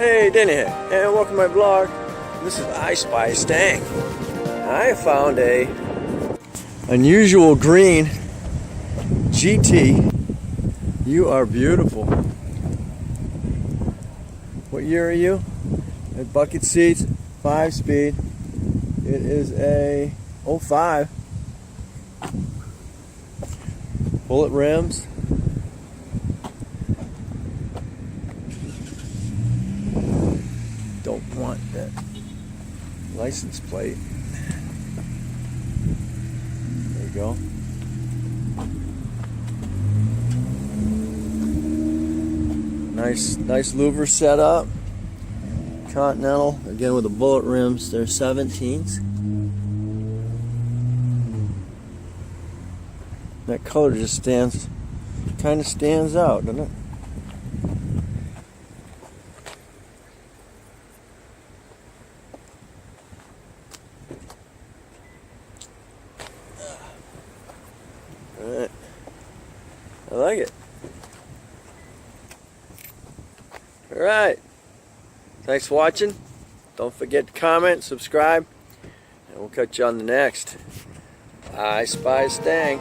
Hey Denny here, and welcome to my vlog. This is I Spy Stang. I found a unusual green GT. You are beautiful. What year are you? At bucket seats, 5-speed. It is a 05. Bullet rims. Don't want that license plate. There you go. Nice louver setup. Continental, again with the bullet rims. They're 17s. That color just kind of stands out, doesn't it? Alright, I like it. Alright, thanks for watching. Don't forget to comment, subscribe, and we'll catch you on the next I Spy Stang.